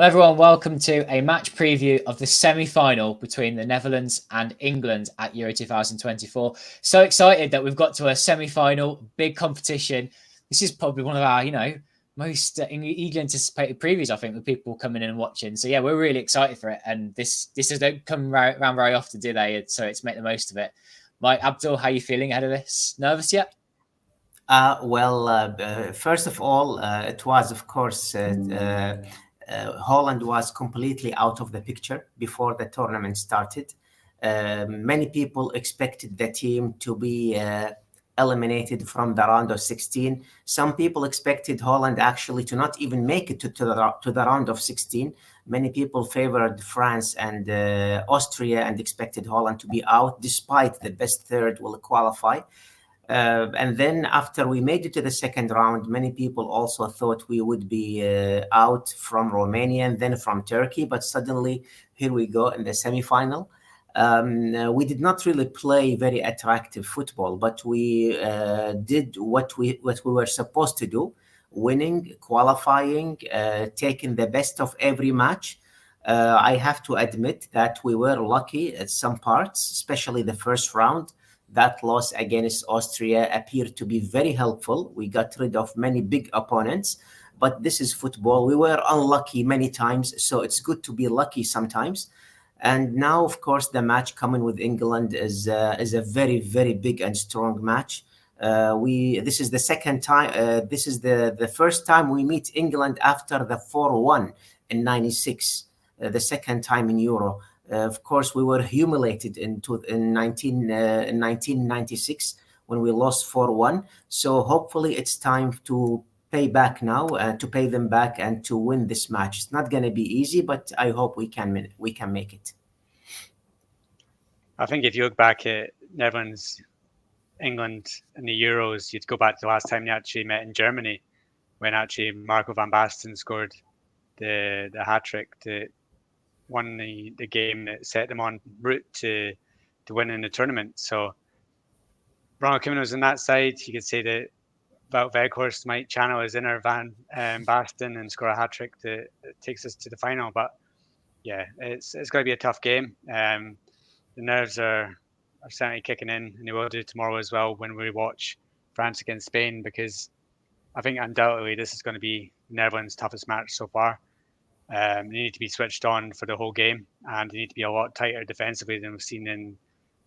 Well, everyone, welcome to a match preview of the semi-final between the Netherlands and England at Euro 2024. So excited that we've got to a semi-final, big competition. This is probably one of our, most eagerly anticipated previews, I think, with people coming in and watching. So yeah, we're really excited for it. And this don't come around very often, do they? So it's make the most of it. Mike, Abdul, how are you feeling ahead of this? Nervous yet? First of all, it was, of course, Holland was completely out of the picture before the tournament started. Many people expected the team to be eliminated from the round of 16. Some people expected Holland actually to not even make it to the round of 16. Many people favored France and Austria and expected Holland to be out, despite the best third will qualify. And then after we made it to the second round, many people also thought we would be out from Romania and then from Turkey. But suddenly, here we go in the semifinal. We did not really play very attractive football, but we did what we were supposed to do, winning, qualifying, taking the best of every match. I have to admit that we were lucky at some parts, especially the first round. That loss against Austria appeared to be very helpful. We got rid of many big opponents, but this is football. We were unlucky many times, so it's good to be lucky sometimes. And now, of course, the match coming with England is a very, very big and strong match. This is the second time. This is the first time we meet England after the 4-1 in '96, the second time in Euro. Of course, we were humiliated in 1996 when we lost 4-1. So hopefully it's time to pay back now, to pay them back and to win this match. It's not going to be easy, but I hope we can make it. I think if you look back at Netherlands, England in the Euros, you'd go back to the last time they actually met in Germany, when actually Marco van Basten scored the hat-trick to won the game that set them on route to winning the tournament. So Ronald Koeman was on that side. You could say that Wout Weghorst might channel his inner Van Basten and score a hat-trick that takes us to the final. But yeah, it's going to be a tough game. The nerves are certainly kicking in, and they will do tomorrow as well when we watch France against Spain, because I think undoubtedly this is going to be Netherlands' toughest match so far. They need to be switched on for the whole game, and they need to be a lot tighter defensively than we've seen in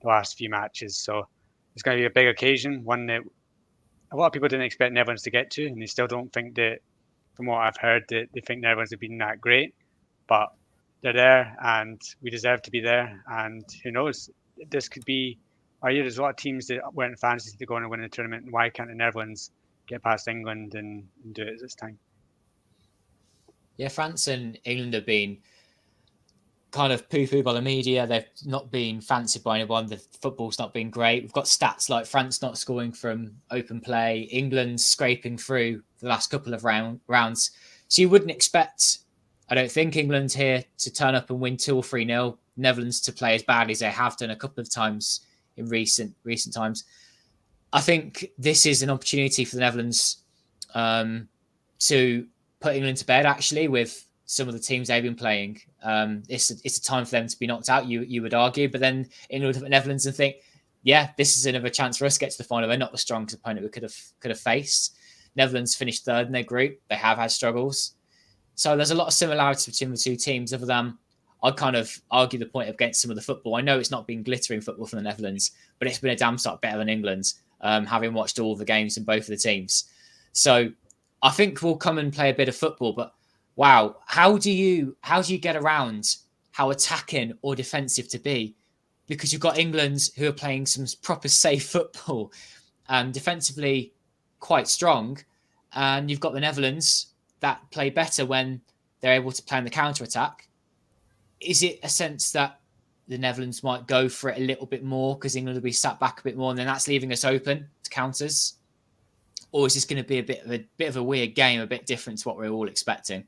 the last few matches. So it's going to be a big occasion, one that a lot of people didn't expect Netherlands to get to, and they still don't think that, from what I've heard, that they think Netherlands have been that great. But they're there, and we deserve to be there. And who knows, this could be our year. There's a lot of teams that weren't fantasy to go on and win the tournament, and why can't the Netherlands get past England and do it this time? Yeah, France and England have been kind of poo-pooed by the media. They've not been fancied by anyone. The football's not been great. We've got stats like France not scoring from open play, England scraping through the last couple of rounds. So you wouldn't expect, I don't think, England here to turn up and win 2 or 3-0. Netherlands to play as badly as they have done a couple of times in recent times. I think this is an opportunity for the Netherlands to put England to bed, actually, with some of the teams they've been playing. It's a time for them to be knocked out, you would argue. But then England look at Netherlands and think, yeah, this is another chance for us to get to the final. They're not the strongest opponent we could have faced. Netherlands finished third in their group. They have had struggles. So there's a lot of similarities between the two teams, other than I'd kind of argue the point against some of the football. I know it's not been glittering football from the Netherlands, but it's been a damn sight better than England, having watched all the games in both of the teams. So I think we'll come and play a bit of football, but wow, how do you get around how attacking or defensive to be? Because you've got England who are playing some proper safe football and defensively quite strong, and you've got the Netherlands that play better when they're able to play in the counter-attack. Is it a sense that the Netherlands might go for it a little bit more because England will be sat back a bit more, and then that's leaving us open to counters? Or is this going to be a bit of a weird game, a bit different to what we're all expecting?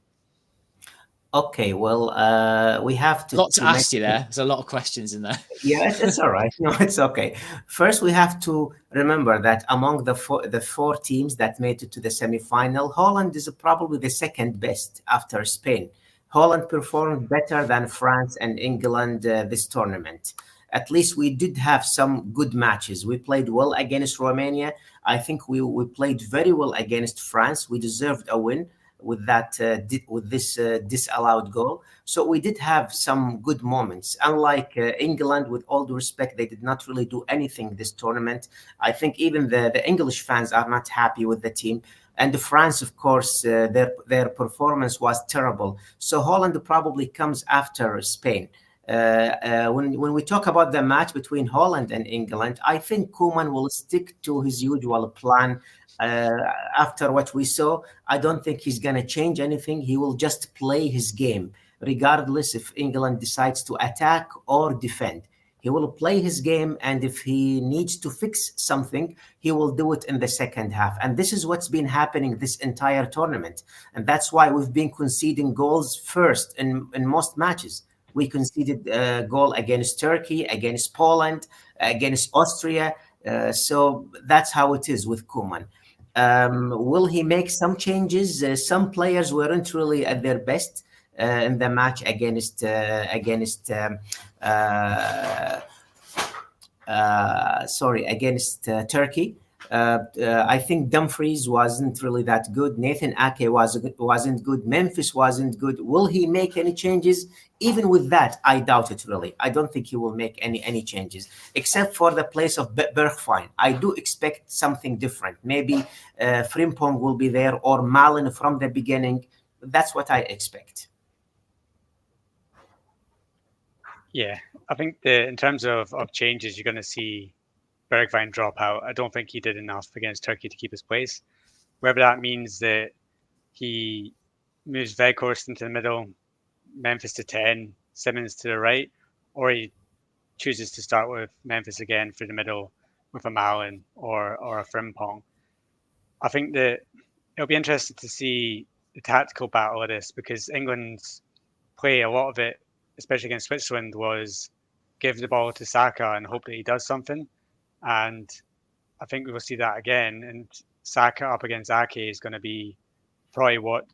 Okay, well, we have to... A lot to ask you there. There's a lot of questions in there. Yeah, it's all right. No, it's okay. First, we have to remember that among the four teams that made it to the semi-final, Holland is probably the second best after Spain. Holland performed better than France and England this tournament. At least we did have some good matches. We played well against Romania. I think we played very well against France. We deserved a win with that with this disallowed goal. So we did have some good moments. Unlike England, with all due respect, they did not really do anything this tournament. I think even the English fans are not happy with the team. And France, of course, their performance was terrible. So Holland probably comes after Spain. When we talk about the match between Holland and England, I think Koeman will stick to his usual plan. Uh, After what we saw, I don't think he's going to change anything. He will just play his game, regardless if England decides to attack or defend. He will play his game, and if he needs to fix something, he will do it in the second half. And this is what's been happening this entire tournament. And that's why we've been conceding goals first in most matches. We conceded a goal against Turkey, against Poland, against Austria. So that's how it is with Koeman. Will he make some changes? Some players weren't really at their best in the match against Turkey. I think Dumfries wasn't really that good. Nathan Ake wasn't good. Memphis wasn't good. Will he make any changes? Even with that, I doubt it really. I don't think he will make any changes, except for the place of Bergwijn. I do expect something different. Maybe Frimpong will be there, or Malen from the beginning. That's what I expect. Yeah, I think in terms of changes, you're going to see Bergwijn drop out. I don't think he did enough against Turkey to keep his place. Whether that means that he moves Weghorst into the middle, Memphis to 10, Simmons to the right, or he chooses to start with Memphis again through the middle with a Malen or a Frimpong. I think that it'll be interesting to see the tactical battle of this, because England's play, a lot of it, especially against Switzerland, was give the ball to Saka and hope that he does something. And I think we will see that again. And Saka up against Ake is going to be probably what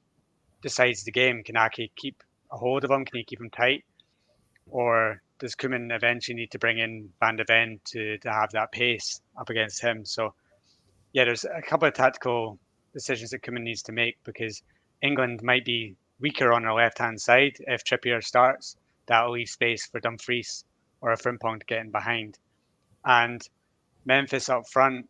decides the game. Can Ake keep a hold of him? Can he keep him tight? Or does Koeman eventually need to bring in Van de Ven to have that pace up against him? So, yeah, there's a couple of tactical decisions that Koeman needs to make, because England might be weaker on the left-hand side. If Trippier starts, that'll leave space for Dumfries or a Frimpong to get in behind. And Memphis up front,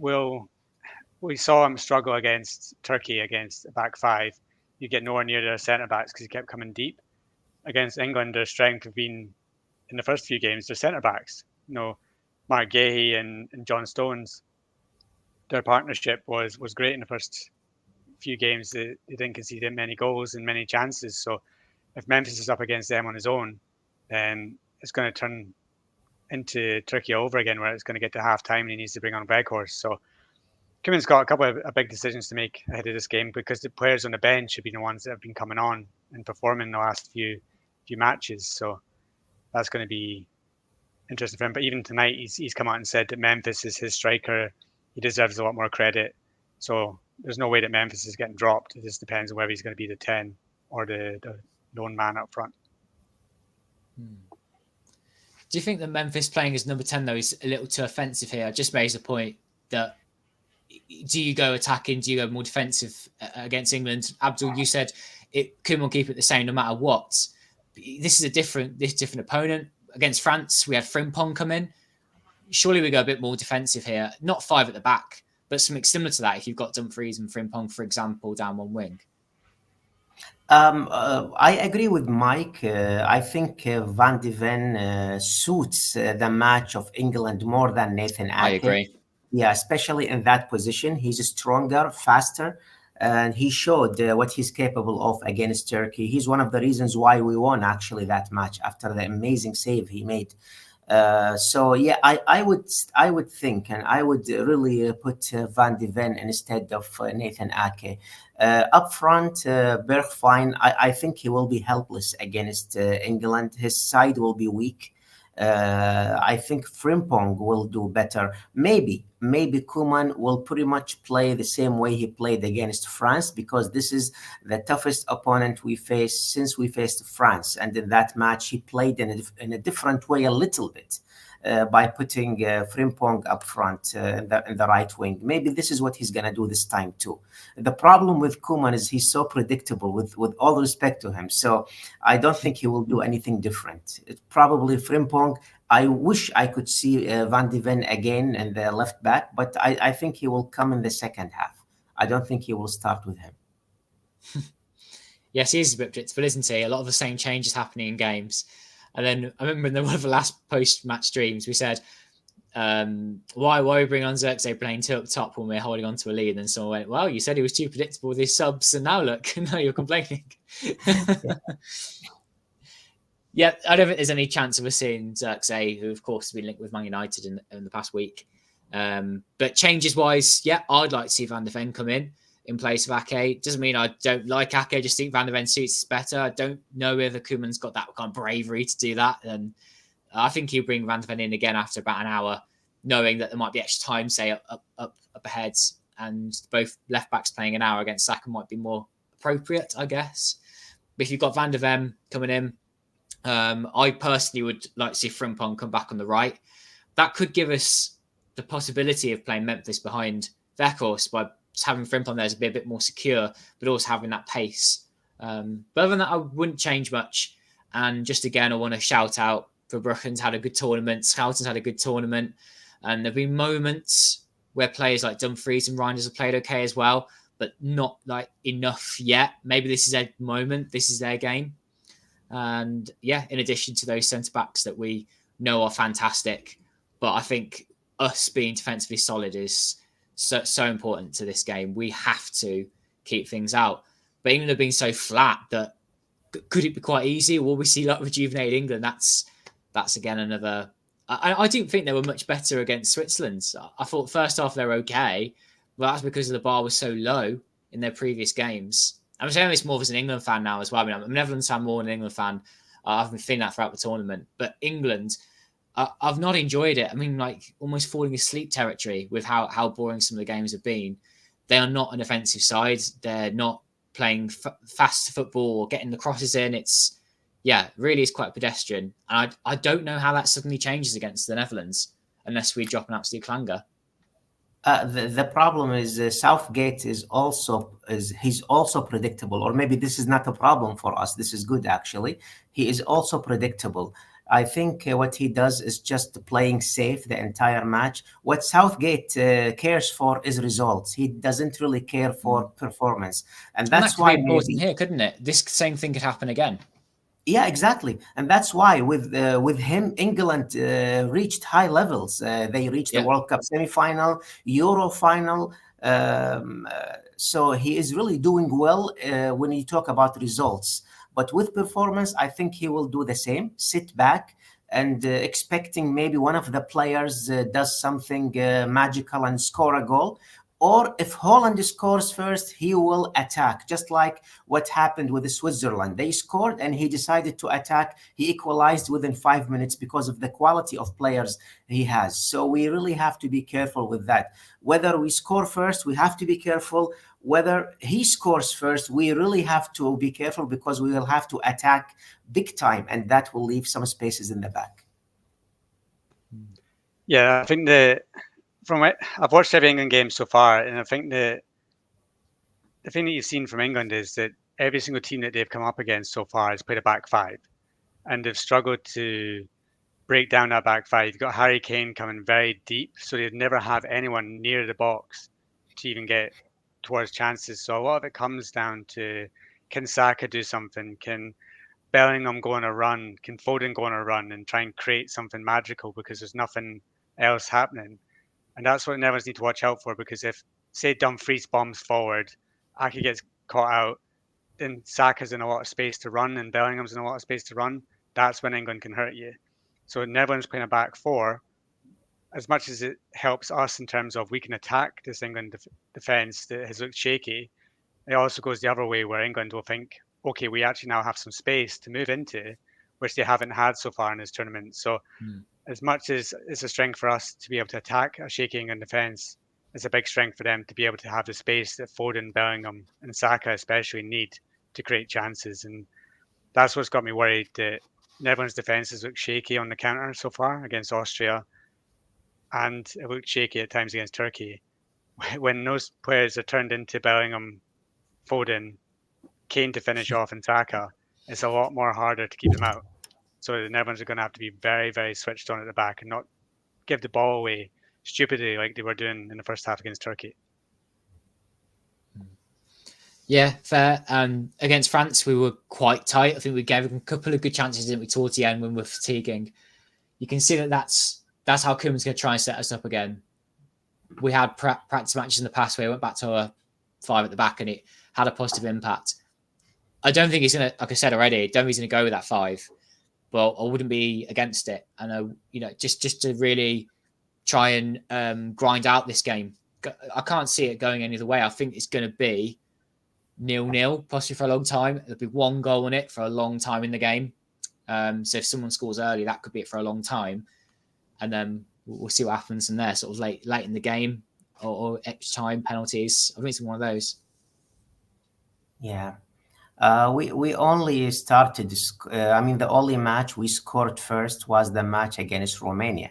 we saw him struggle against Turkey against a back five. You get nowhere near their centre backs because he kept coming deep. Against England, their strength have been in the first few games their centre backs. Mark Gahey and John Stones. Their partnership was great in the first few games. They didn't concede many goals and many chances. So if Memphis is up against them on his own, then it's going to turn into Turkey over again, where it's going to get to half time and he needs to bring on Weghorst. So Koeman's got a couple of big decisions to make ahead of this game, because the players on the bench should be the ones that have been coming on and performing the last few matches. So that's going to be interesting for him. But even tonight, he's come out and said that Memphis is his striker. He deserves a lot more credit. So there's no way that Memphis is getting dropped. It just depends on whether he's going to be the 10 or the lone man up front. Do you think that Memphis playing as number 10, though, is a little too offensive here? I just raised a point that, do you go attacking? Do you go more defensive against England? Abdul, you said Koeman will keep it the same no matter what. This is a different opponent. Against France, we had Frimpong come in. Surely we go a bit more defensive here. Not five at the back, but something similar to that if you've got Dumfries and Frimpong, for example, down one wing. I agree with Mike. I think Van de Ven suits the match of England more than Nathan Ake. I agree. Yeah, especially in that position. He's stronger, faster, and he showed what he's capable of against Turkey. He's one of the reasons why we won, actually, that match after the amazing save he made. So yeah, I would think, and I would really put Van de Ven instead of Nathan Ake. Up front, Bergwijn, I think he will be helpless against England. His side will be weak. I think Frimpong will do better. Maybe Koeman will pretty much play the same way he played against France, because this is the toughest opponent we faced since we faced France. And in that match, he played in a different way a little bit. By putting Frimpong up front in the right wing. Maybe this is what he's going to do this time too. The problem with Koeman is he's so predictable, with all respect to him. So I don't think he will do anything different. It's probably Frimpong. I wish I could see Van de Ven again in the left back, but I think he will come in the second half. I don't think he will start with him. Yes, he is a bit predictable, isn't he? A lot of the same changes happening in games. And then I remember in one of the last post-match streams, we said, why we bring on Xerxes playing two up top when we're holding on to a lead? And then someone went, well, you said he was too predictable with his subs, and now look, now you're complaining. Yeah, I don't think there's any chance of us seeing Xerxes, who of course has been linked with Man United in the past week. But changes-wise, yeah, I'd like to see Van de Ven come in place of Ake. Doesn't mean I don't like Ake, just think Van de Ven suits better. I don't know whether Koeman's got that kind of bravery to do that. And I think he'll bring Van de Ven in again after about an hour, knowing that there might be extra time, say, up ahead, and both left backs playing an hour against Saka might be more appropriate, I guess. But if you've got Van de Ven coming in, I personally would like to see Frimpong come back on the right. That could give us the possibility of playing Memphis behind Weghorst by having Frimpong there to be a bit more secure, but also having that pace. But other than that, I wouldn't change much. And just again, I want to shout out Verbruggen's had a good tournament. Schouten's had a good tournament. And there've been moments where players like Dumfries and Reinders have played okay as well, but not like enough yet. Maybe this is their moment. This is their game. And yeah, in addition to those centre-backs that we know are fantastic, but I think us being defensively solid is so important to this game. We have to keep things out. But England have been so flat that could it be quite easy? Will we see like rejuvenated England? That's again another. I didn't think they were much better against Switzerland. I thought first half they were okay, but that's because the bar was so low in their previous games. I'm saying this more as an England fan now as well. I mean, I'm a Netherlands fan more than an England fan. I've been feeling that throughout the tournament. But England, I've not enjoyed it. I mean, like almost falling asleep territory with how boring some of the games have been. They are not an offensive side. They're not playing fast football or getting the crosses in. It's, yeah, really is quite pedestrian. And I don't know how that suddenly changes against the Netherlands unless we drop an absolute clanger. The problem is Southgate he's also predictable, or maybe this is not a problem for us. This is good actually. He is also predictable. I think what he does is just playing safe the entire match. What Southgate cares for is results. He doesn't really care for performance, and that's why important here, couldn't it? This same thing could happen again. Yeah, exactly, and that's why with him, England reached high levels. They reached the World Cup semi-final, Euro final. So he is really doing well when you talk about results. But with performance, I think he will do the same. Sit back and expecting maybe one of the players does something magical and score a goal. Or if Holland scores first, he will attack, just like what happened with Switzerland. They scored and he decided to attack. He equalized within 5 minutes because of the quality of players he has. So we really have to be careful with that. Whether we score first, we have to be careful. Whether he scores first, we really have to be careful because we will have to attack big time, and that will leave some spaces in the back. Yeah, I think I've watched every England game so far, and I think the thing that you've seen from England is that every single team that they've come up against so far has played a back five, and they've struggled to break down that back five. You've got Harry Kane coming very deep, so they'd never have anyone near the box to even get towards chances. So a lot of it comes down to, can Saka do something? Can Bellingham go on a run? Can Foden go on a run and try and create something magical because there's nothing else happening? And that's what Netherlands need to watch out for, because if, say, Dumfries bombs forward, Ake gets caught out, then Saka's in a lot of space to run and Bellingham's in a lot of space to run. That's when England can hurt you. So Netherlands playing a back four, as much as it helps us in terms of we can attack this England defence that has looked shaky, it also goes the other way where England will think, okay, we actually now have some space to move into which they haven't had so far in this tournament. So as much as it's a strength for us to be able to attack a shaky England defence, it's a big strength for them to be able to have the space that Foden, Bellingham and Saka especially need to create chances. And that's what's got me worried, that Netherlands' defences look shaky on the counter so far against Austria, and it looked shaky at times against Turkey. When those players are turned into Bellingham, Foden, Kane to finish off, and Saka, it's a lot more harder to keep them out. So the Netherlands are going to have to be very, very switched on at the back and not give the ball away stupidly like they were doing in the first half against Turkey. Yeah, fair. Against France, we were quite tight. I think we gave them a couple of good chances, didn't we, towards the end when we're fatiguing. You can see that's how Koeman's going to try and set us up again. We had practice matches in the past where we went back to a 5 at the back and it had a positive impact. I don't think he's going to, like I said already, I don't think he's going to go with that 5, but I wouldn't be against it. And, just to really try and grind out this game. I can't see it going any other way. I think it's going to be 0-0, possibly for a long time. There'll be 1 goal in it for a long time in the game. So if someone scores early, that could be it for a long time. And then we'll see what happens in there, sort of late in the game or extra time, penalties. I think it's one of those. Yeah. We only started, the only match we scored first was the match against Romania.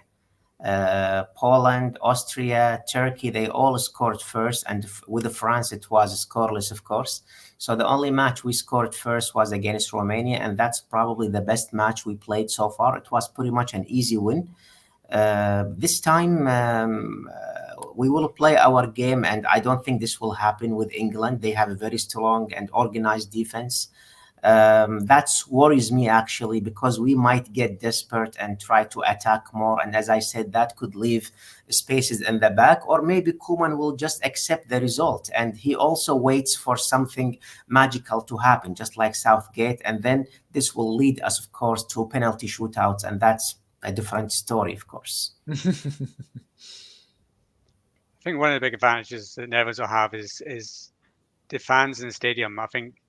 Poland, Austria, Turkey, they all scored first. And with France, it was scoreless, of course. So the only match we scored first was against Romania. And that's probably the best match we played so far. It was pretty much an easy win. This time, we will play our game, and I don't think this will happen with England. They have a very strong and organized defense. That worries me, actually, because we might get desperate and try to attack more. And as I said, that could leave spaces in the back, or maybe Koeman will just accept the result. And he also waits for something magical to happen, just like Southgate. And then this will lead us, of course, to penalty shootouts. And that's a different story, of course. I think one of the big advantages that Netherlands will have is the fans in the stadium. I think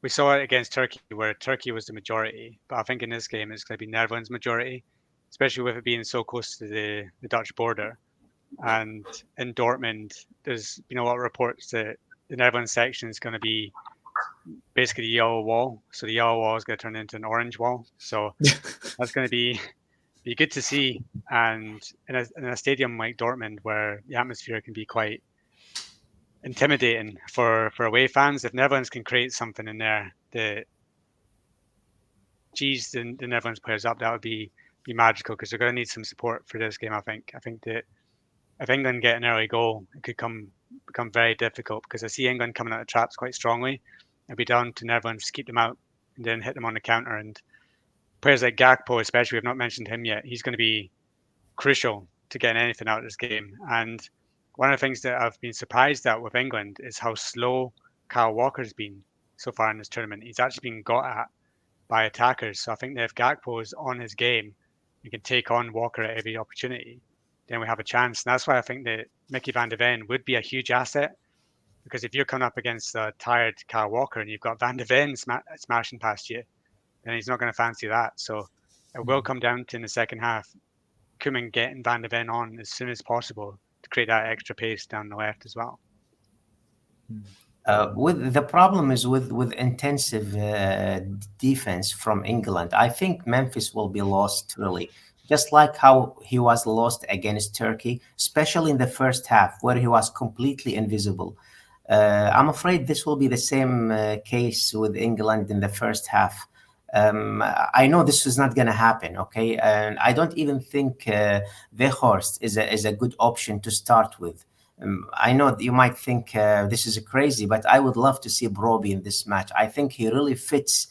we saw it against Turkey, where Turkey was the majority, but I think in this game it's going to be Netherlands majority, especially with it being so close to the Dutch border. And in Dortmund, there's been a lot of reports that the Netherlands section is going to be basically the yellow wall. So the yellow wall is going to turn into an orange wall. So that's going to be good to see. And in a stadium like Dortmund, where the atmosphere can be quite intimidating for away fans, if Netherlands can create something in there that G's the Netherlands players up, that would be magical, because they're going to need some support for this game. I think that if England get an early goal, it could become very difficult, because I see England coming out of traps quite strongly. It'll be down to Netherlands to keep them out and then hit them on the counter. And players like Gakpo, especially, we've not mentioned him yet. He's going to be crucial to getting anything out of this game. And one of the things that I've been surprised at with England is how slow Kyle Walker's been so far in this tournament. He's actually been got at by attackers. So I think that if Gakpo is on his game, he can take on Walker at every opportunity, then we have a chance. And that's why I think that Mickey van de Ven would be a huge asset, because if you're coming up against a tired Kyle Walker and you've got Van de Ven smashing past you, then he's not going to fancy that. So it will come down to, in the second half, Koeman getting Van de Ven on as soon as possible to create that extra pace down the left as well. With the problem is with intensive defense from England. I think Memphis will be lost, really, just like how he was lost against Turkey, especially in the first half, where he was completely invisible. I'm afraid this will be the same case with England in the first half. I know this is not going to happen, okay? And I don't even think Weghorst is a good option to start with. I know you might think this is crazy, but I would love to see Brobbey in this match. I think he really fits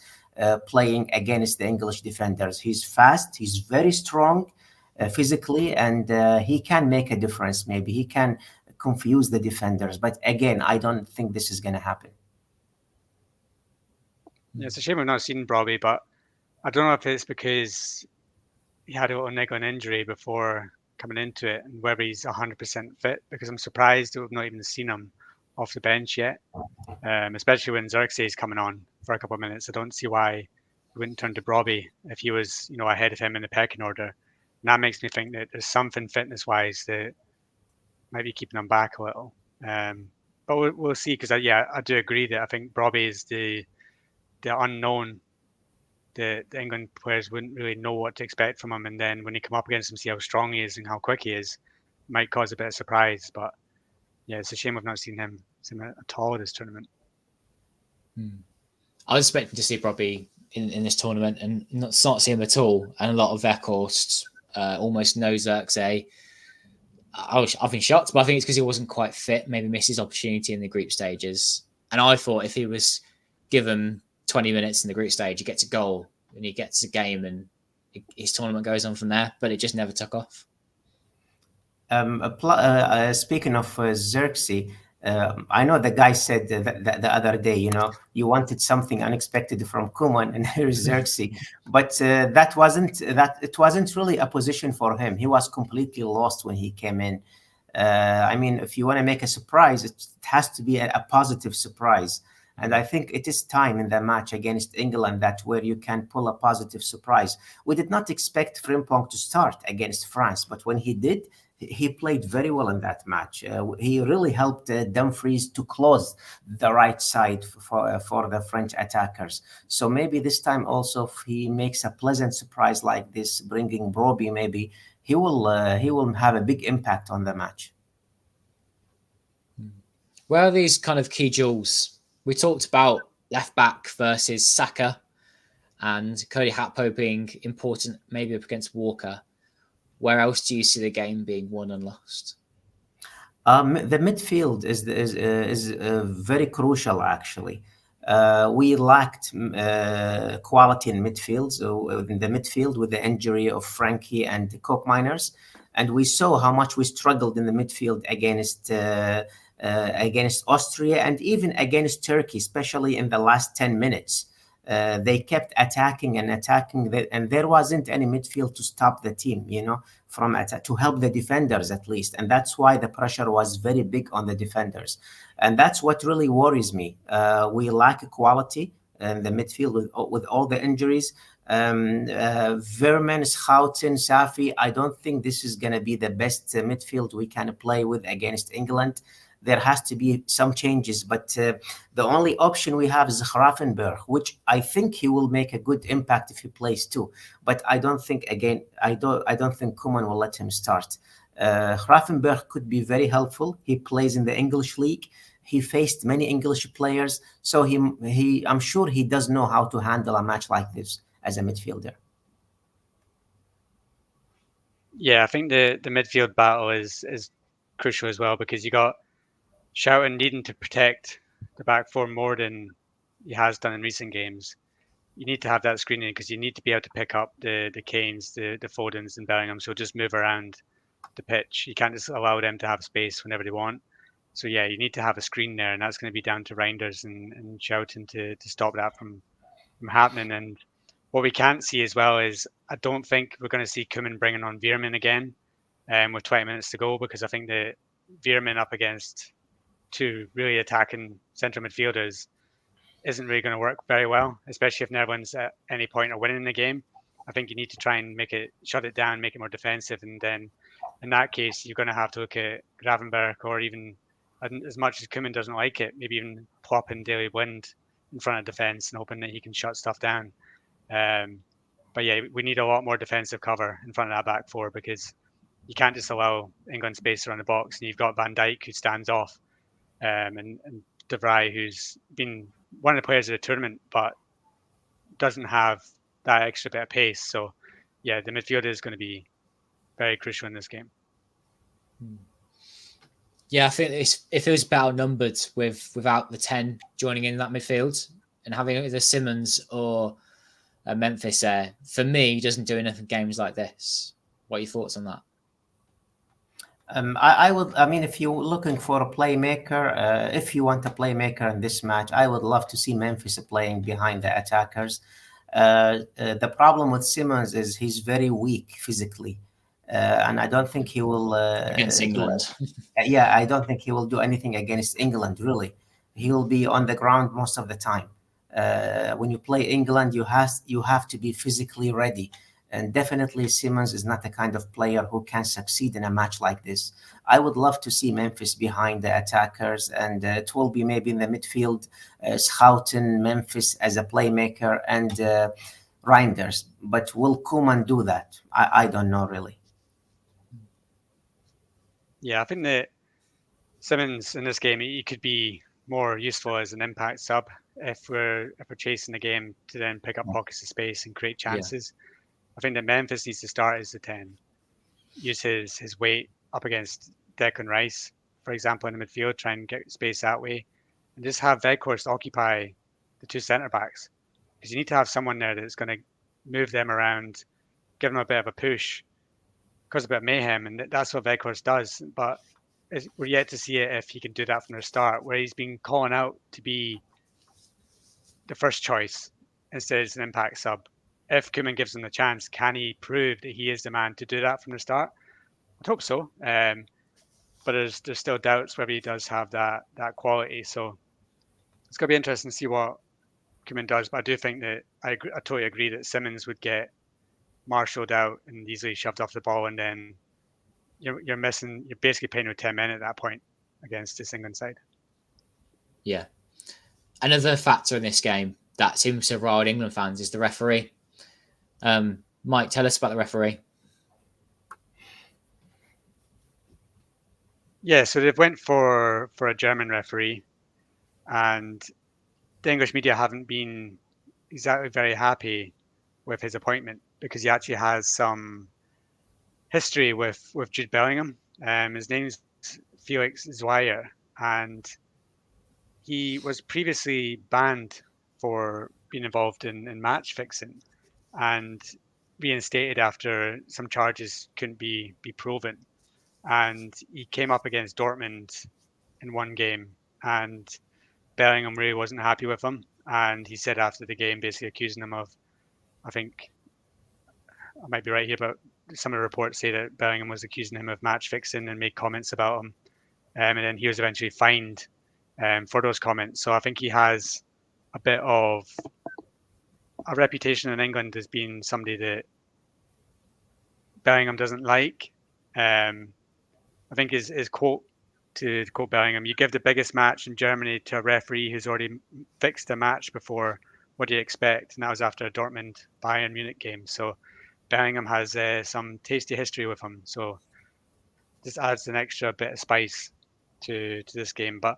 playing against the English defenders. He's fast, he's very strong physically, and he can make a difference. Maybe he can confuse the defenders. But again, I don't think this is going to happen. Yeah, it's a shame we've not seen Brobbey, but I don't know if it's because he had a little niggling injury before coming into it and whether he's 100% fit, because I'm surprised that we've not even seen him off the bench yet, especially when Xerxes is coming on for a couple of minutes. I don't see why wouldn't turn to Robbie if he was, ahead of him in the pecking order. And that makes me think that there's something fitness-wise that might be keeping him back a little. But we'll see, because I do agree that I think Robbie is the unknown. The England players wouldn't really know what to expect from him, and then when he come up against him, see how strong he is and how quick he is, might cause a bit of surprise. But yeah, it's a shame we've not seen him at all this tournament. I was expecting to see Robbie in this tournament and not see him at all. And a lot of Weghorst, almost no Xerxes. I've been shocked, but I think it's because he wasn't quite fit, maybe missed his opportunity in the group stages. And I thought if he was given 20 minutes in the group stage, he gets a goal and he gets a game and his tournament goes on from there, but it just never took off. Speaking of Xerxes, I know the guy said that the other day, you wanted something unexpected from Koeman, and here's Xerxes. But it wasn't really a position for him. He was completely lost when he came in. I mean, if you want to make a surprise, it has to be a positive surprise. And I think it is time in the match against England where you can pull a positive surprise. We did not expect Frimpong to start against France, but when he did, he played very well in that match. He really helped Dumfries to close the right side for the French attackers. So maybe this time also, if he makes a pleasant surprise like this, bringing Brobbey, maybe he will have a big impact on the match. Where are these kind of key duels? We talked about left back versus Saka and Cody Gakpo being important, maybe up against Walker. Where else do you see the game being won and lost? The midfield is very crucial, actually. We lacked quality in midfield. So in the midfield, with the injury of Frankie and Koopmeiners, and we saw how much we struggled in the midfield against Austria and even against Turkey, especially in the last 10 minutes. They kept attacking, and there wasn't any midfield to stop the team, from attack, to help the defenders at least. And that's why the pressure was very big on the defenders. And that's what really worries me. We lack quality in the midfield with all the injuries. Vermen, Schouten, Safi, I don't think this is going to be the best midfield we can play with against England. There has to be some changes, but the only option we have is Grafenberg, which I think he will make a good impact if he plays too. But I don't think Koeman will let him start. Grafenberg could be very helpful. He plays in the English league. He faced many English players, so I'm sure he does know how to handle a match like this as a midfielder. Yeah, I think the midfield battle is crucial as well, because you got Schouten needing to protect the back four more than he has done in recent games. You need to have that screening, because you need to be able to pick up the Kanes, the Fodens and Bellingham, so just move around the pitch. You can't just allow them to have space whenever they want. So yeah, you need to have a screen there, and that's going to be down to Reinders and Schouten to stop that from happening. And what we can't see as well is, I don't think we're going to see Koeman bringing on Veerman again with 20 minutes to go, because I think the Veerman up against two really attacking central midfielders isn't really going to work very well, especially if Netherlands at any point are winning the game. I think you need to try and shut it down, make it more defensive, and then in that case, you're going to have to look at Gravenberg, or even, as much as Koeman doesn't like it, maybe even plop in Daley Blind in front of defence and hoping that he can shut stuff down. But yeah, we need a lot more defensive cover in front of that back four, because you can't just allow England space around the box. And you've got Van Dijk, who stands off, and De Vrij, who's been one of the players of the tournament, but doesn't have that extra bit of pace. So yeah, the midfield is going to be very crucial in this game. Yeah, I think it feels better numbered without the 10 joining in that midfield, and having either Simmons or Memphis there, for me, doesn't do enough in games like this. What are your thoughts on that? I mean, if you're looking for a playmaker, if you want a playmaker in this match, I would love to see Memphis playing behind the attackers. The problem with Simmons is he's very weak physically, and I don't think he will against England. I don't think he will do anything against England. Really, he will be on the ground most of the time. When you play England, you have to be physically ready. And definitely Simmons is not the kind of player who can succeed in a match like this. I would love to see Memphis behind the attackers, and it will be maybe in the midfield, Schouten, Memphis as a playmaker, and Reinders. But will Koeman do that? I don't know really. Yeah, I think that Simmons in this game, he could be more useful as an impact sub if we're chasing the game to then pick up pockets of space and create chances. I think that Memphis needs to start as the 10, use his weight up against Declan Rice, for example, in the midfield, try and get space that way, and just have Weghorst occupy the two centre backs, because you need to have someone there that's going to move them around, give them a bit of a push, cause a bit of mayhem, and that's what Weghorst does. But we're yet to see it if he can do that from the start, where he's been calling out to be the first choice instead of an impact sub. If Koeman gives him the chance, can he prove that he is the man to do that from the start? I'd hope so. But there's still doubts whether he does have that quality. So it's going to be interesting to see what Koeman does. But I do think that I totally agree that Simmons would get marshalled out and easily shoved off the ball, and then you're basically playing with 10 men at that point against this England side. Yeah. Another factor in this game that seems to have riled England fans is the referee. Mike, tell us about the referee. Yeah, so they've went for a German referee, and the English media haven't been exactly very happy with his appointment, because he actually has some history with Jude Bellingham. His name's Felix Zweier, and he was previously banned for being involved in match fixing and reinstated after some charges couldn't be proven. And he came up against Dortmund in one game, and Bellingham really wasn't happy with him. And he said after the game, basically accusing him of, I think I might be right here, but some of the reports say that Bellingham was accusing him of match fixing and made comments about him. And then he was eventually fined for those comments. So I think he has a bit of a reputation in England as being somebody that Bellingham doesn't like. I think his quote, to quote Bellingham, "You give the biggest match in Germany to a referee who's already fixed a match before. What do you expect?" And that was after a Dortmund Bayern Munich game. So Bellingham has some tasty history with him. So this adds an extra bit of spice to this game. But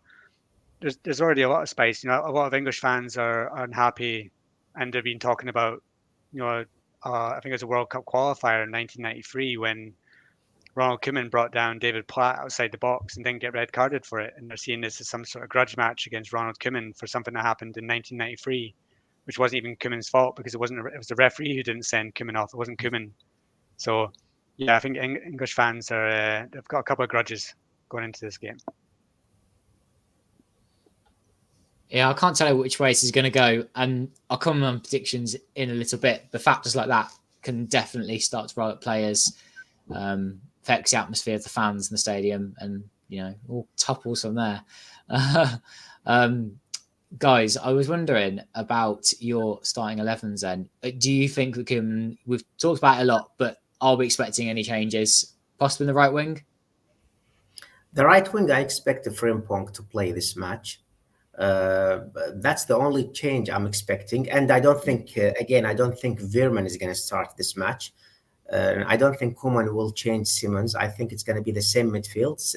there's already a lot of spice. A lot of English fans are unhappy, and they've been talking about, I think it was a World Cup qualifier in 1993 when Ronald Koeman brought down David Platt outside the box and didn't get red carded for it. And they're seeing this as some sort of grudge match against Ronald Koeman for something that happened in 1993, which wasn't even Koeman's fault, because it was the referee who didn't send Koeman off. It wasn't Koeman. So, yeah, I think English fans they've got a couple of grudges going into this game. Yeah, I can't tell you which way this is going to go, and I'll come on predictions in a little bit. But factors like that can definitely start to rile up players, affects the atmosphere of the fans in the stadium, and all topples from there. Guys, I was wondering about your starting 11s then. Do you think we've talked about it a lot, but are we expecting any changes, possibly in the right wing? The right wing, I expect Frimpong to play this match. That's the only change I'm expecting. And I don't think, I don't think Veerman is going to start this match. I don't think Koeman will change Simmons. I think it's going to be the same midfields,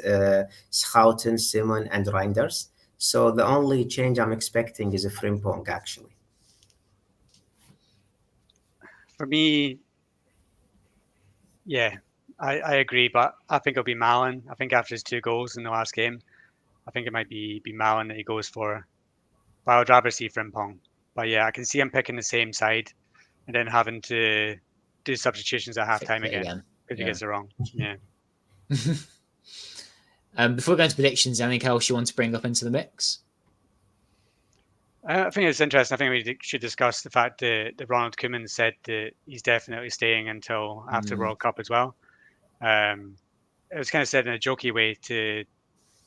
Schouten, Simon, and Reinders. So the only change I'm expecting is a Frimpong, actually. For me, yeah, I agree, but I think it'll be Malen. I think after his 2 goals in the last game, I think it might be Malen that he goes for. But I would rather see Frimpong. But yeah, I can see him picking the same side and then having to do substitutions at halftime again because he gets it wrong. Yeah. Before going to predictions, anything else you want to bring up into the mix? I think it's interesting. I think we should discuss the fact that Ronald Koeman said that he's definitely staying until after World Cup as well. It was kind of said in a jokey way to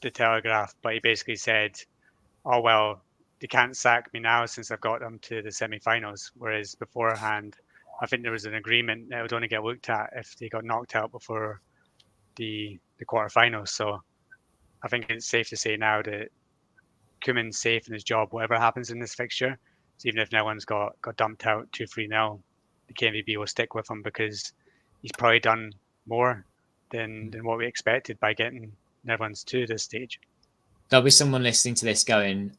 the Telegraph, but he basically said, "Oh well, they can't sack me now since I've got them to the semi-finals. Whereas beforehand, I think there was an agreement that it would only get looked at if they got knocked out before the quarterfinals. So I think it's safe to say now that Koeman's safe in his job, whatever happens in this fixture. So even if Netherlands got dumped out 2-3-0, the KNVB will stick with him because he's probably done more than what we expected by getting Netherlands to this stage. There'll be someone listening to this going,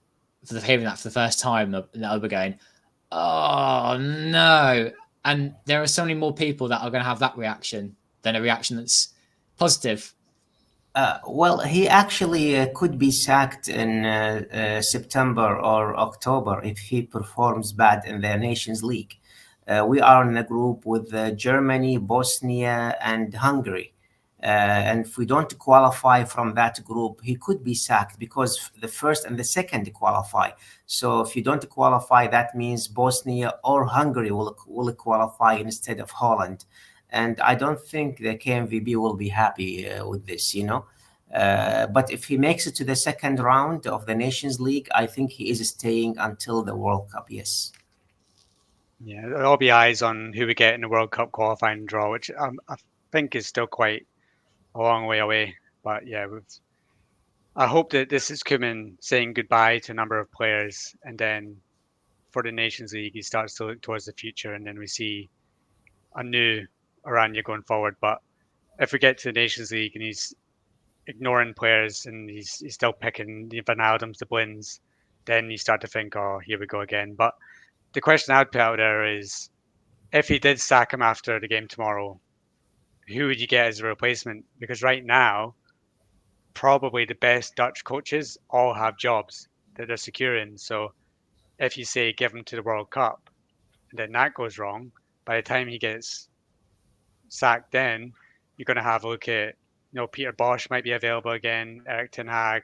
hearing that for the first time, they'll be going, oh no. And there are so many more people that are going to have that reaction than a reaction that's positive. Well, he actually could be sacked in September or October if he performs bad in the Nations League. We are in a group with Germany, Bosnia, and Hungary. And if we don't qualify from that group, he could be sacked because the first and the second qualify. So if you don't qualify, that means Bosnia or Hungary will qualify instead of Holland. And I don't think the KNVB will be happy with this, But if he makes it to the second round of the Nations League, I think he is staying until the World Cup, yes. Yeah, there'll be eyes on who we get in the World Cup qualifying draw, which I think is still quite a long way away. But yeah, I hope that this is Koeman saying goodbye to a number of players, and then for the Nations League, he starts to look towards the future, and then we see a new Oranje going forward. But if we get to the Nations League and he's ignoring players and he's still picking the Van Aldums, the Blins, then you start to think, oh, here we go again. But the question I'd put out there is, if he did sack him after the game tomorrow, who would you get as a replacement? Because right now, probably the best Dutch coaches all have jobs that they're securing. So if you say give him to the World Cup, and then that goes wrong, by the time he gets sacked, then you're going to have a look at, Peter Bosz might be available again, Erik ten Hag.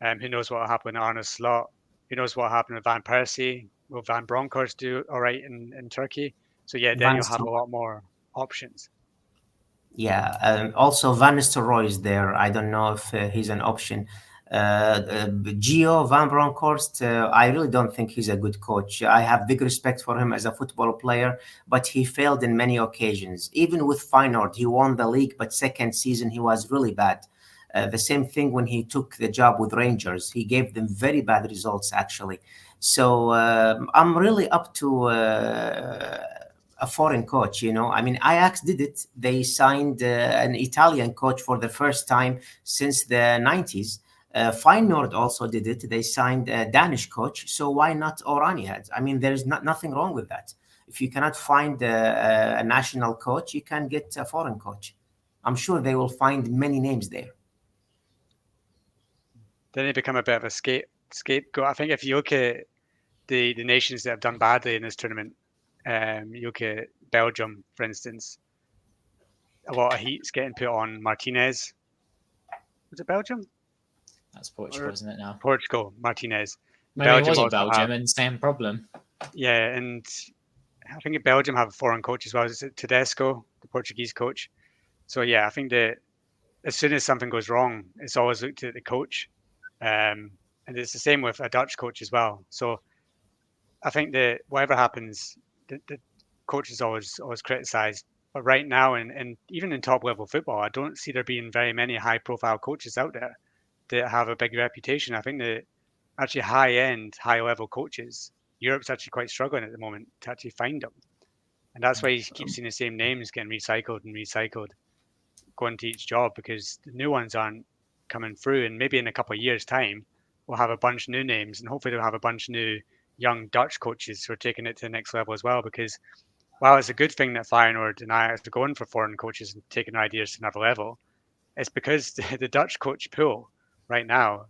Who knows what will happen with Arne Slot? Who knows what will happen with Van Persie? Will Van Bronckhorst do all right in Turkey? So yeah, then you'll have a lot more options. Yeah, also Van Nistelrooy is there. I don't know if he's an option. Gio Van Bronckhorst, I really don't think he's a good coach. I have big respect for him as a football player, but he failed in many occasions. Even with Feyenoord, he won the league, but second season he was really bad. The same thing when he took the job with Rangers. He gave them very bad results, actually. So I'm really up to a foreign coach, I mean, Ajax did it. They signed an Italian coach for the first time since the 90s. Feyenoord also did it. They signed a Danish coach. So why not Oranje? I mean, there's nothing wrong with that. If you cannot find a national coach, you can get a foreign coach. I'm sure they will find many names there. Then they become a bit of a scapegoat. I think if you look at the nations that have done badly in this tournament, you look at Belgium, for instance, a lot of heat's getting put on Martinez. Was it Belgium? That's Portugal, isn't it now? Portugal, Martinez. Maybe it wasn't Belgium, and same problem. Yeah, and I think Belgium have a foreign coach as well. Is it Tedesco, the Portuguese coach? So yeah, I think that as soon as something goes wrong, it's always looked at the coach. And it's the same with a Dutch coach as well. So I think that whatever happens, the coach is always criticised. But right now, and even in top level football, I don't see there being very many high profile coaches out there that have a big reputation. I think that actually high end, high level coaches, Europe's actually quite struggling at the moment to actually find them. And that's why you keep seeing the same names getting recycled and recycled, going to each job, because the new ones aren't coming through. And maybe in a couple of years' time, we'll have a bunch of new names, and hopefully they'll have a bunch of new young Dutch coaches who are taking it to the next level as well. Because while it's a good thing that Feyenoord and Ajax are going for foreign coaches and taking their ideas to another level, it's because the Dutch coach pool right now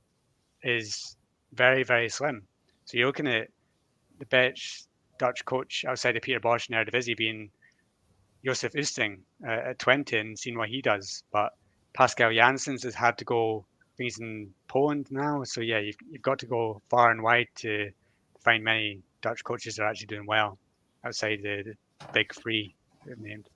is very, very slim. So you're looking at the best Dutch coach outside of Peter Bosz and Eredivisie being Josef Oosting at 20 and seeing what he does. But Pascal Janssens has had to go, I think he's in Poland now. So yeah, you've got to go far and wide to find many Dutch coaches that are actually doing well outside the big three they've named.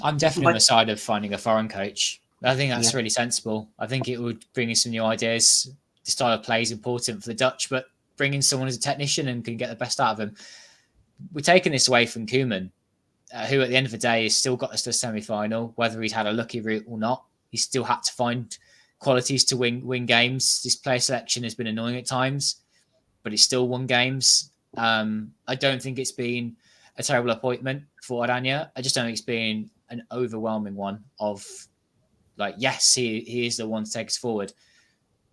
I'm definitely on the side of finding a foreign coach. I think that's really sensible. I think it would bring in some new ideas. The style of play is important for the Dutch, but bring in someone as a technician and can get the best out of him. We're taking this away from Koeman, who at the end of the day has still got us to a semi-final, whether he's had a lucky route or not. He's still had to find qualities to win games. This player selection has been annoying at times, but he's still won games. I don't think it's been a terrible appointment for Oranje. I just don't think it's been an overwhelming one of like, yes, he is the one to take us forward.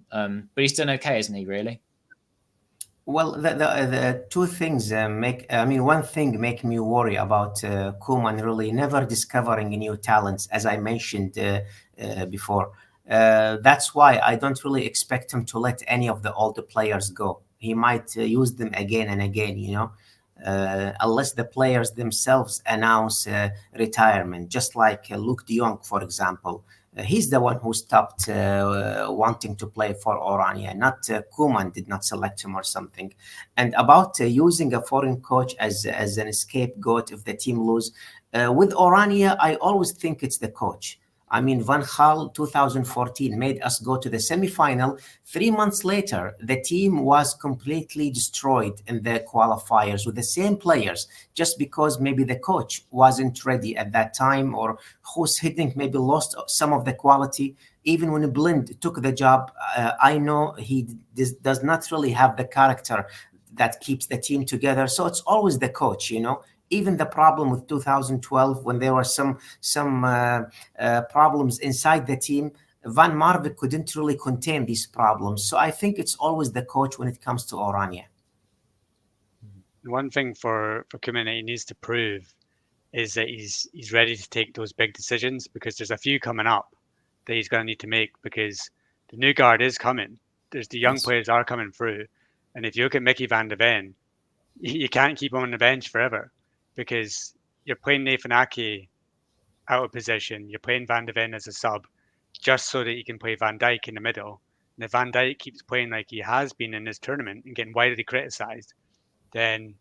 But he's done okay, isn't he, really? Well, the two things one thing make me worry about Koeman really never discovering new talents, as I mentioned before. That's why I don't really expect him to let any of the older players go. He might use them again and again, unless the players themselves announce retirement, just like Luke de Jong, for example. He's the one who stopped wanting to play for Oranje, not Koeman did not select him or something. And about using a foreign coach as an scapegoat if the team lose, with Oranje, I always think it's the coach. I mean, Van Gaal 2014 made us go to the semi-final. 3 months later, the team was completely destroyed in the qualifiers with the same players, just because maybe the coach wasn't ready at that time, or Guus Hiddink maybe lost some of the quality. Even when Blind took the job, I know he does not really have the character that keeps the team together. So it's always the coach, Even the problem with 2012, when there were some problems inside the team, Van Marwijk couldn't really contain these problems. So I think it's always the coach when it comes to Oranje. One thing for Koeman he needs to prove is that he's ready to take those big decisions, because there's a few coming up that he's going to need to make, because the new guard is coming. There's the young players are coming through. And if you look at Mickey van de Ven, you can't keep him on the bench forever, because you're playing Nathan Ake out of position. You're playing Van de Ven as a sub just so that you can play Van Dijk in the middle. And if Van Dijk keeps playing like he has been in this tournament and getting widely criticised, then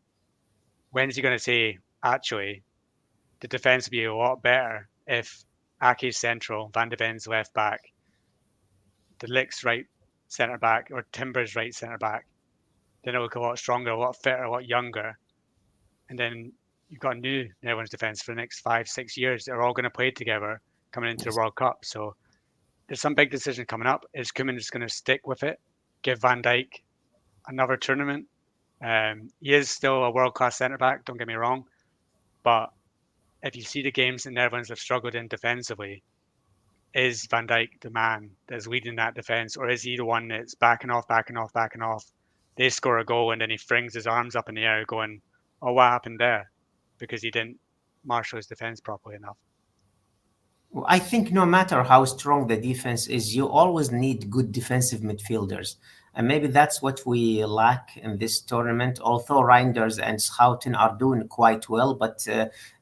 when is he going to say, actually, the defence would be a lot better if Ake's central, Van de Ven's left back, De Ligt's right centre back, or Timber's right centre back, then it'll look a lot stronger, a lot fitter, a lot younger. And then you've got a new Netherlands defence for the next 5-6 years. They're all going to play together coming into the World Cup. So there's some big decision coming up. Is Koeman just going to stick with it, give Van Dijk another tournament? He is still a world-class centre-back, don't get me wrong. But if you see the games the Netherlands have struggled in defensively, is Van Dijk the man that's leading that defence, or is he the one that's backing off? They score a goal and then he flings his arms up in the air going, oh, what happened there? Because he didn't marshal his defense properly enough. Well, I think no matter how strong the defense is, you always need good defensive midfielders. And maybe that's what we lack in this tournament, although Reinders and Schouten are doing quite well, but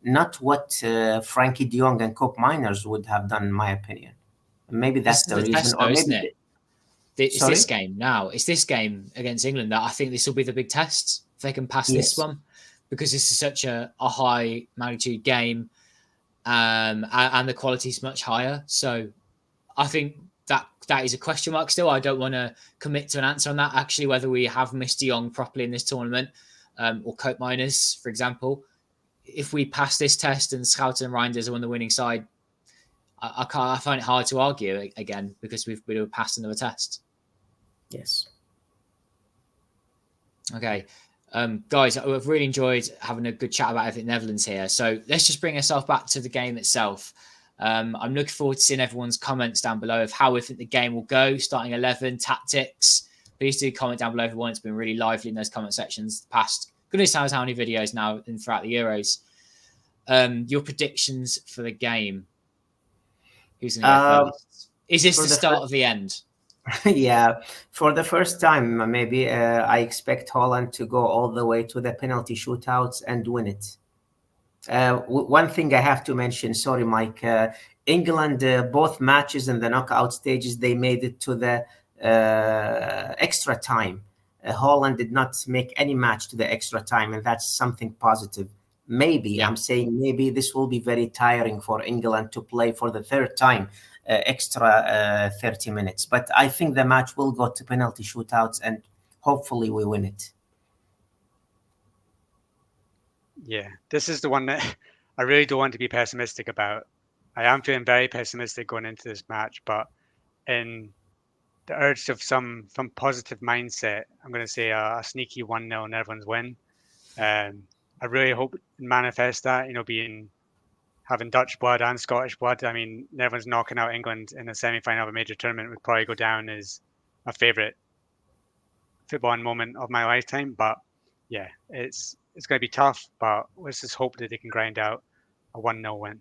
not what Frankie de Jong and Koop Miners would have done, in my opinion. Maybe that's the reason. Test, though, isn't it? It's Sorry? This game now. It's this game against England that I think this will be the big test. If they can pass this one, because this is such a high magnitude game, and the quality is much higher. So I think that is a question mark still. I don't want to commit to an answer on that, actually, whether we have missed de Jong properly in this tournament, or Koop Miners, for example. If we pass this test and Schouten and Reinders are on the winning side, I find it hard to argue again, because we've passed another test. Yes. Okay. Guys, I've really enjoyed having a good chat about everything Netherlands here. So let's just bring ourselves back to the game itself. I'm looking forward to seeing everyone's comments down below of how we think the game will go, starting 11, tactics. Please do comment down below, everyone. It's been really lively in those comment sections the past goodness knows how many videos now and throughout the Euros. Your predictions for the game. Who's going to go first? Is this the start of the end? Yeah, for the first time, maybe I expect Holland to go all the way to the penalty shootouts and win it. One thing I have to mention, sorry, Mike, England, both matches in the knockout stages, they made it to the extra time. Holland did not make any match to the extra time, and that's something positive. Maybe, I'm saying maybe this will be very tiring for England to play for the third time, extra 30 minutes. But I think the match will go to penalty shootouts, and hopefully we win it. Yeah, this is the one that I really don't want to be pessimistic about. I am feeling very pessimistic going into this match, but in the urge of some positive mindset, I'm going to say a sneaky 1-0 Netherlands win. I really hope and manifest that, having Dutch blood and Scottish blood. I mean, Netherlands knocking out England in a semi-final of a major tournament would probably go down as my favourite footballing moment of my lifetime. But yeah, it's going to be tough, but let's just hope that they can grind out a 1-0 win.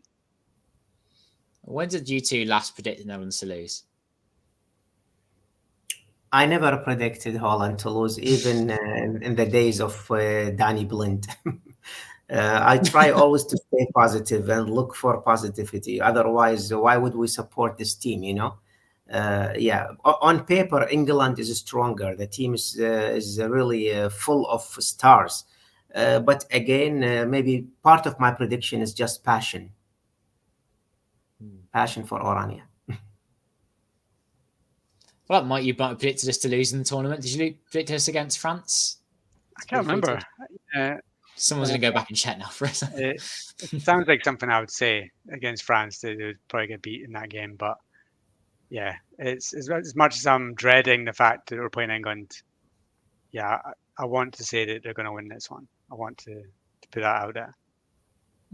When did you two last predict the Netherlands to lose? I never predicted Holland to lose, even in the days of Danny Blind. I try always to stay positive and look for positivity. Otherwise, why would we support this team? Yeah, on paper, England is stronger. The team is really full of stars. But again, maybe part of my prediction is just passion for Oranje. Well, Mike, you might have predicted us to lose in the tournament. Did you predict us against France? I can't remember. Someone's going to go back and check now for us. It sounds like something I would say against France. They would probably get beat in that game. But yeah, it's as much as I'm dreading the fact that we're playing England. Yeah, I want to say that they're going to win this one. I want to put that out there.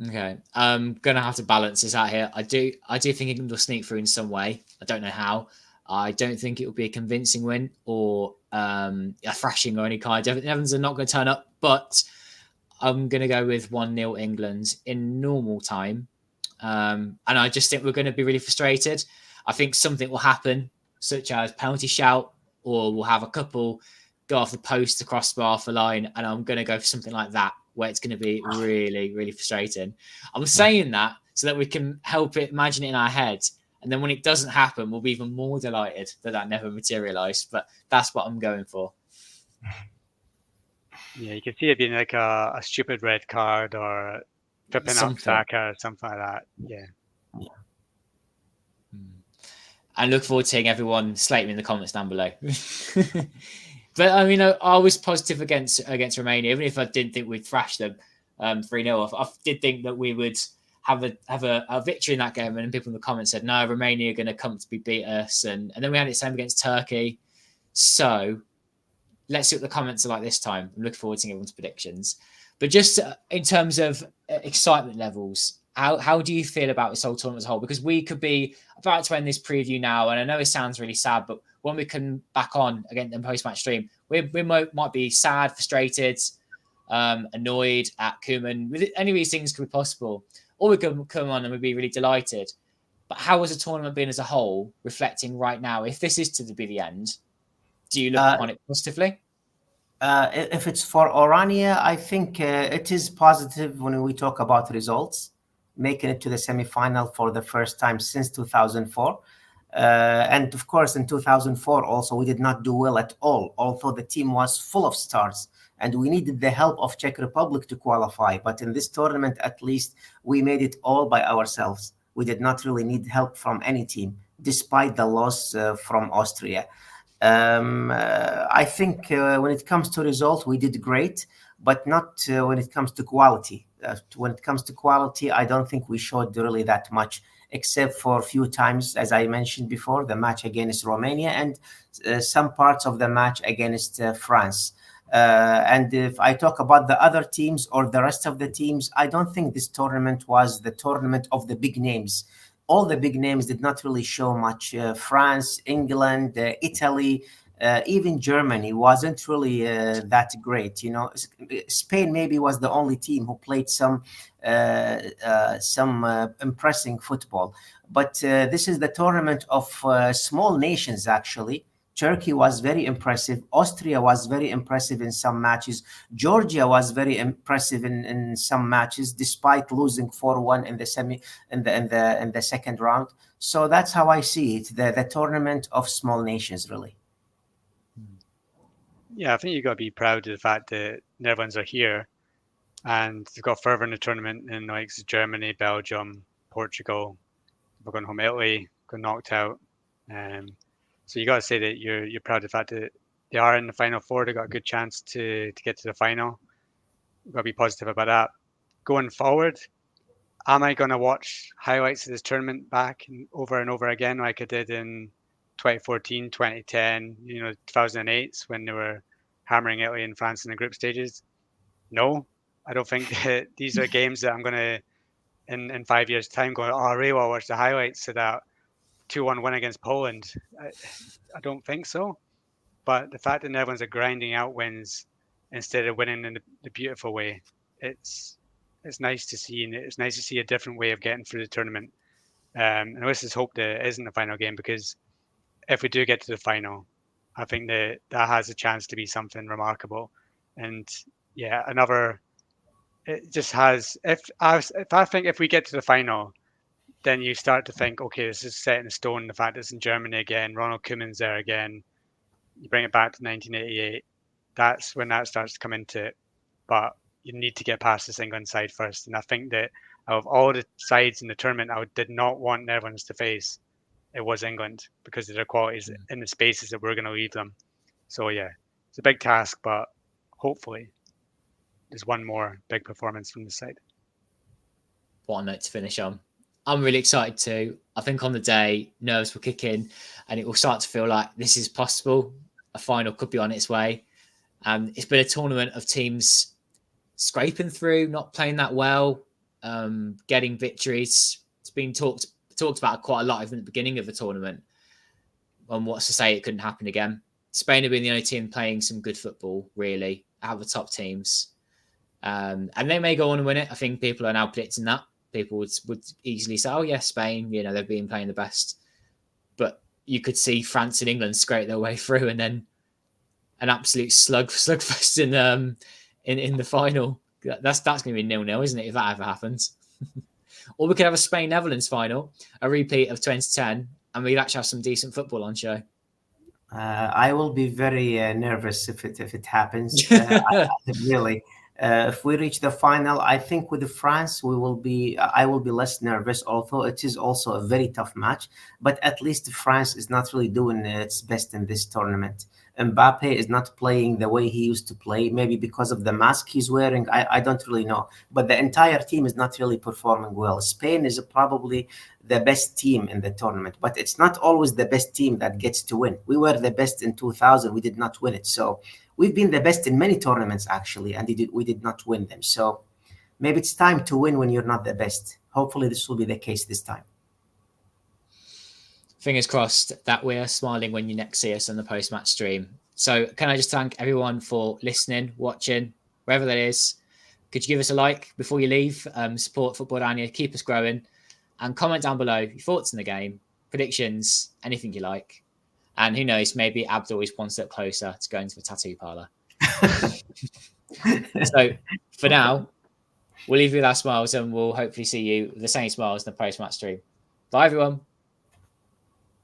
Okay, I'm gonna have to balance this out here. I do think England will sneak through in some way. I don't know how. I don't think it will be a convincing win or a thrashing or any kind. The Netherlands are not going to turn up, but I'm going to go with 1-0 England in normal time. And I just think we're going to be really frustrated. I think something will happen, such as penalty shout, or we'll have a couple go off the post, the crossbar, for line, and I'm going to go for something like that, where it's going to be really, really frustrating. I'm saying that so that we can help it, imagine it in our head. And then when it doesn't happen, we'll be even more delighted that never materialised. But that's what I'm going for. Yeah, you can see it being like a stupid red card or flipping up Saka or something like that. Yeah. I look forward to seeing everyone slate me in the comments down below. But I mean, I was positive against Romania, even if I didn't think we'd thrash them 3-0. I did think that we would have a victory in that game, and people in the comments said, no, Romania are going to comfortably beat us. And then we had it same against Turkey. So let's see what the comments are like this time. I'm looking forward to seeing everyone's predictions. But just in terms of excitement levels, how do you feel about this whole tournament as a whole? Because we could be about to end this preview now, and I know it sounds really sad, but when we come back on again in post-match stream, we might be sad, frustrated, annoyed at Koeman. Any of these things could be possible. Or we could come on and we'd be really delighted. But how has the tournament been as a whole, reflecting right now? If this is to be the end, do you look upon it positively? If it's for Oranje, I think it is positive when we talk about results, making it to the semi-final for the first time since 2004. And of course, in 2004 also, we did not do well at all, although the team was full of stars. And we needed the help of Czech Republic to qualify. But in this tournament, at least, we made it all by ourselves. We did not really need help from any team, despite the loss from Austria. I think when it comes to results, we did great, but not when it comes to quality. When it comes to quality, I don't think we showed really that much, except for a few times, as I mentioned before, the match against Romania and some parts of the match against France. And if I talk about the other teams or the rest of the teams, I don't think this tournament was the tournament of the big names. All the big names did not really show much. France, England, Italy, even Germany wasn't really that great. Spain maybe was the only team who played some impressive football. But this is the tournament of small nations, actually. Turkey was very impressive. Austria was very impressive in some matches. Georgia was very impressive in some matches, despite losing 4-1 in the second round. So that's how I see it. The tournament of small nations, really. Yeah, I think you got to be proud of the fact that Netherlands are here, and they've got further in the tournament in like Germany, Belgium, Portugal. We're going home, Italy, got knocked out. So you got to say that you're proud of the fact that they are in the final four. They got a good chance to get to the final. We've got to be positive about that. Going forward, am I going to watch highlights of this tournament back and over again like I did in 2014, 2010, 2008 when they were hammering Italy and France in the group stages? No, I don't think that these are games that I'm going to, in 5 years' time, go, oh, I really want to watch the highlights of that 2-1 win against Poland. I don't think so. But the fact that Netherlands are grinding out wins instead of winning in the beautiful way, it's nice to see, and it's nice to see a different way of getting through the tournament. And let's just hope that it isn't the final game, because if we do get to the final, I think that has a chance to be something remarkable. And yeah, it just has. If I think if we get to the final, then you start to think, okay, this is set in stone. The fact it's in Germany again, Ronald Koeman's there again. You bring it back to 1988. That's when that starts to come into it. But you need to get past this England side first. And I think that of all the sides in the tournament, I did not want Netherlands to face, it was England, because of their qualities in the spaces that we're going to leave them. So yeah, it's a big task, but hopefully there's one more big performance from the side. What a note to finish on. I'm really excited too. I think on the day, nerves will kick in and it will start to feel like this is possible. A final could be on its way. It's been a tournament of teams scraping through, not playing that well, getting victories. It's been talked about quite a lot even at the beginning of the tournament. And what's to say it couldn't happen again? Spain have been the only team playing some good football, really, out of the top teams. And they may go on and win it. I think people are now predicting that. People would easily say, oh, yeah, Spain, they've been playing the best. But you could see France and England scrape their way through and then an absolute slugfest in the final. That's going to be 0-0, isn't it, if that ever happens? Or we could have a Spain-Netherlands final, a repeat of 2010, and we'd actually have some decent football on show. I will be very nervous if it happens. Really. If we reach the final, I think with France, I will be less nervous, although it is also a very tough match. But at least France is not really doing its best in this tournament. Mbappe is not playing the way he used to play, maybe because of the mask he's wearing. I don't really know. But the entire team is not really performing well. Spain is probably the best team in the tournament, but it's not always the best team that gets to win. We were the best in 2000. We did not win it. So we've been the best in many tournaments, actually, and we did not win them. So maybe it's time to win when you're not the best. Hopefully this will be the case this time. Fingers crossed that we're smiling when you next see us on the post-match stream. So can I just thank everyone for listening, watching, wherever that is. Could you give us a like before you leave? Support Football-Oranje, keep us growing. And comment down below your thoughts on the game, predictions, anything you like. And who knows, maybe Abdul is one step closer to going to the tattoo parlor. So for now, we'll leave you with our smiles and we'll hopefully see you with the same smiles in the post-match stream. Bye, everyone.